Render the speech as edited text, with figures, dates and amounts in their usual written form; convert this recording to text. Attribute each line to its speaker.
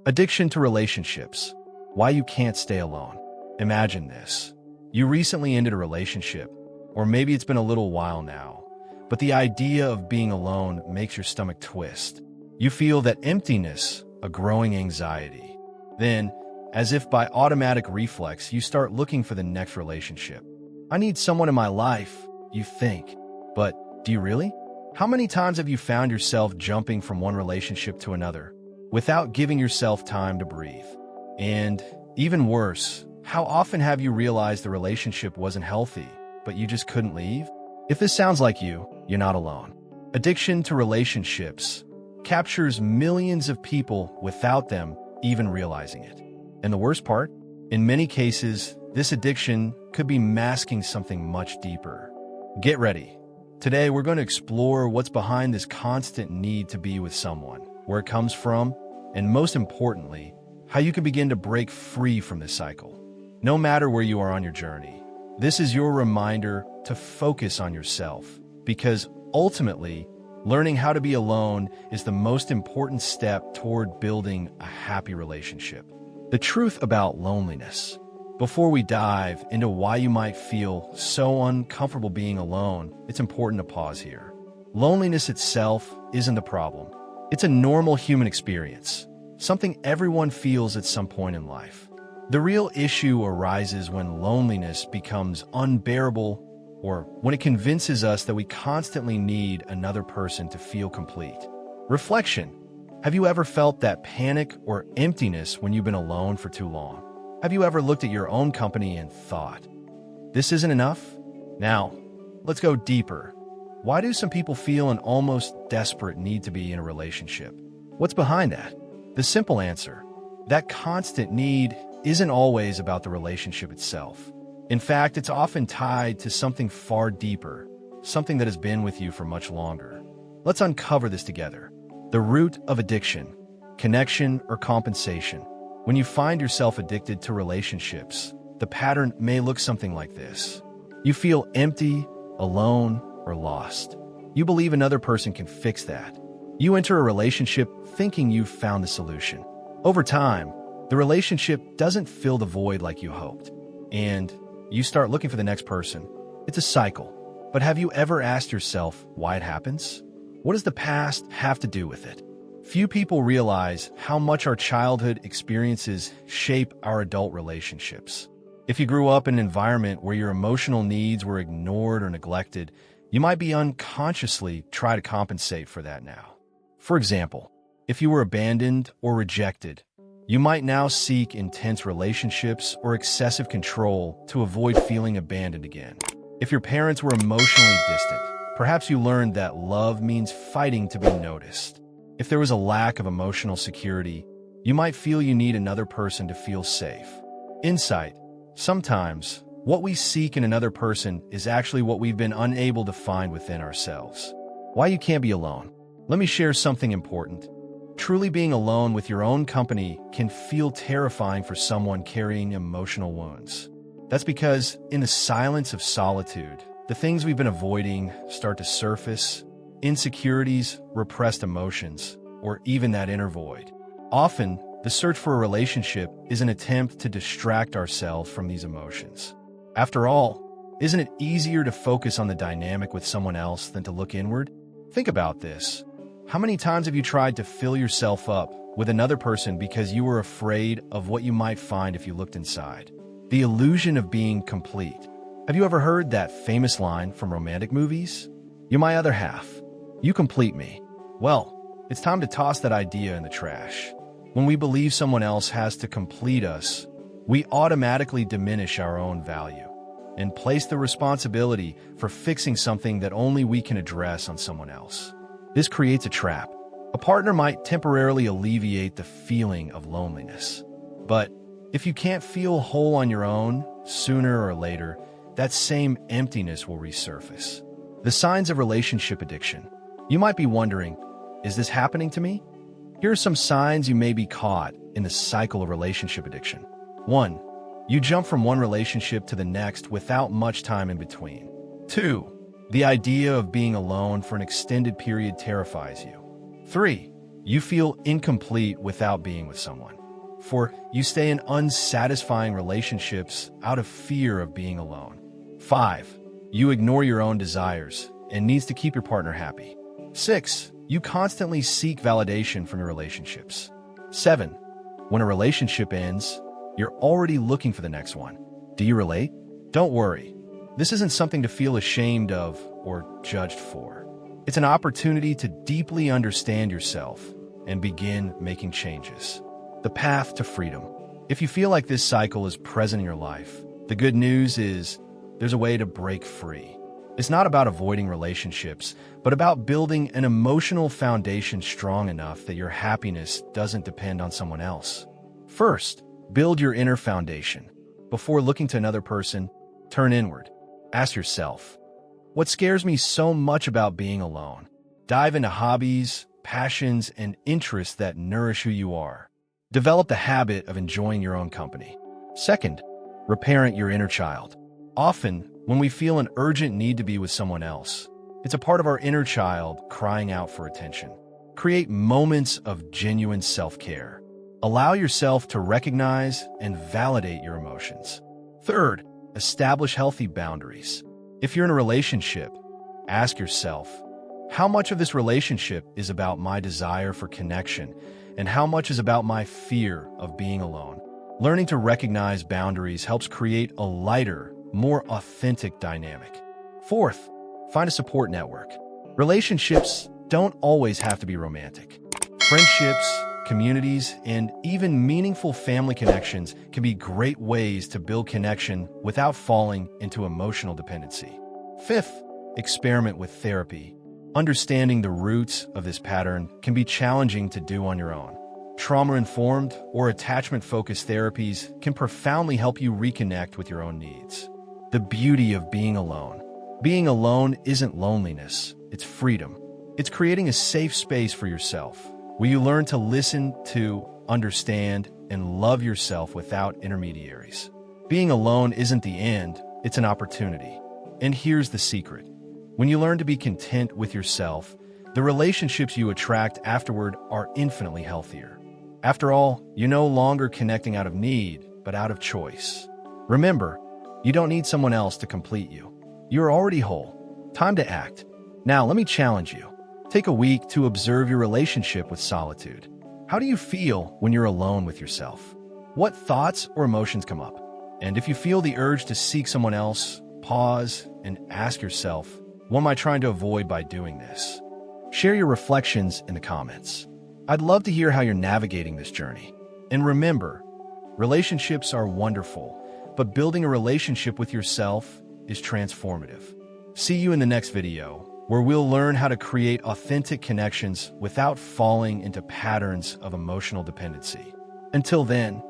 Speaker 1: Addiction to relationships. Why you can't stay alone. Imagine this. You recently ended a relationship, or maybe it's been a little while now, but the idea of being alone makes your stomach twist. You feel that emptiness, a growing anxiety. Then, as if by automatic reflex, you start looking for the next relationship. I need someone in my life, you think. But do you really? How many times have you found yourself jumping from one relationship to another without giving yourself time to breathe? And even worse, how often have you realized the relationship wasn't healthy, but you just couldn't leave? If this sounds like you, you're not alone. Addiction to relationships captures millions of people without them even realizing it. And the worst part? In many cases, this addiction could be masking something much deeper. Get ready. Today, we're going to explore what's behind this constant need to be with someone, where it comes from, and most importantly, how you can begin to break free from this cycle. No matter where you are on your journey, this is your reminder to focus on yourself, because ultimately, learning how to be alone is the most important step toward building a happy relationship. The truth about loneliness. Before we dive into why you might feel so uncomfortable being alone, it's important to pause here. Loneliness itself isn't the problem. It's a normal human experience, something everyone feels at some point in life. The real issue arises when loneliness becomes unbearable, or when it convinces us that we constantly need another person to feel complete. Reflection. Have you ever felt that panic or emptiness when you've been alone for too long? Have you ever looked at your own company and thought, this isn't enough? Now, let's go deeper. Why do some people feel an almost desperate need to be in a relationship? What's behind that? The simple answer, that constant need isn't always about the relationship itself. In fact, it's often tied to something far deeper, something that has been with you for much longer. Let's uncover this together. The root of addiction, connection or compensation. When you find yourself addicted to relationships, the pattern may look something like this. You feel empty, alone, or lost. You believe another person can fix that. You enter a relationship thinking you've found the solution. Over time, the relationship doesn't fill the void like you hoped, and you start looking for the next person. It's a cycle. But have you ever asked yourself why it happens? What does the past have to do with it? Few people realize how much our childhood experiences shape our adult relationships. If you grew up in an environment where your emotional needs were ignored or neglected, you might be unconsciously try to compensate for that now. For example, if you were abandoned or rejected, you might now seek intense relationships or excessive control to avoid feeling abandoned again. If your parents were emotionally distant, perhaps you learned that love means fighting to be noticed. If there was a lack of emotional security, you might feel you need another person to feel safe. Insight. Sometimes, what we seek in another person is actually what we've been unable to find within ourselves. Why you can't be alone. Let me share something important. Truly being alone with your own company can feel terrifying for someone carrying emotional wounds. That's because in the silence of solitude, the things we've been avoiding start to surface. Insecurities, repressed emotions, or even that inner void. Often, the search for a relationship is an attempt to distract ourselves from these emotions. After all, isn't it easier to focus on the dynamic with someone else than to look inward? Think about this. How many times have you tried to fill yourself up with another person because you were afraid of what you might find if you looked inside? The illusion of being complete. Have you ever heard that famous line from romantic movies? You're my other half. You complete me. Well, it's time to toss that idea in the trash. When we believe someone else has to complete us, we automatically diminish our own value and place the responsibility for fixing something that only we can address on someone else. This creates a trap. A partner might temporarily alleviate the feeling of loneliness. But if you can't feel whole on your own, sooner or later, that same emptiness will resurface. The signs of relationship addiction. You might be wondering, is this happening to me? Here are some signs you may be caught in the cycle of relationship addiction. 1. You jump from one relationship to the next without much time in between. 2. The idea of being alone for an extended period terrifies you. 3. You feel incomplete without being with someone. 4. You stay in unsatisfying relationships out of fear of being alone. 5. You ignore your own desires and needs to keep your partner happy. 6. You constantly seek validation from your relationships. 7. When a relationship ends, you're already looking for the next one. Do you relate? Don't worry. This isn't something to feel ashamed of or judged for. It's an opportunity to deeply understand yourself and begin making changes. The path to freedom. If you feel like this cycle is present in your life, the good news is there's a way to break free. It's not about avoiding relationships, but about building an emotional foundation strong enough that your happiness doesn't depend on someone else. First, build your inner foundation. Before looking to another person, turn inward. Ask yourself, what scares me so much about being alone? Dive into hobbies, passions, and interests that nourish who you are. Develop the habit of enjoying your own company. Second, reparent your inner child. Often, when we feel an urgent need to be with someone else, it's a part of our inner child crying out for attention. Create moments of genuine self-care. Allow yourself to recognize and validate your emotions. Third, establish healthy boundaries. If you're in a relationship, ask yourself, how much of this relationship is about my desire for connection, and how much is about my fear of being alone? Learning to recognize boundaries helps create a lighter, more authentic dynamic. Fourth, find a support network. Relationships don't always have to be romantic. Friendships, communities, and even meaningful family connections can be great ways to build connection without falling into emotional dependency. Fifth, experiment with therapy. Understanding the roots of this pattern can be challenging to do on your own. Trauma-informed or attachment-focused therapies can profoundly help you reconnect with your own needs. The beauty of being alone. Being alone isn't loneliness, it's freedom. It's creating a safe space for yourself, where you learn to listen to, understand, and love yourself without intermediaries. Being alone isn't the end, it's an opportunity. And here's the secret. When you learn to be content with yourself, the relationships you attract afterward are infinitely healthier. After all, you're no longer connecting out of need, but out of choice. Remember, you don't need someone else to complete you. You're already whole. Time to act. Now, let me challenge you. Take a week to observe your relationship with solitude. How do you feel when you're alone with yourself? What thoughts or emotions come up? And if you feel the urge to seek someone else, pause and ask yourself, what am I trying to avoid by doing this? Share your reflections in the comments. I'd love to hear how you're navigating this journey. And remember, relationships are wonderful, but building a relationship with yourself is transformative. See you in the next video, where we'll learn how to create authentic connections without falling into patterns of emotional dependency. Until then,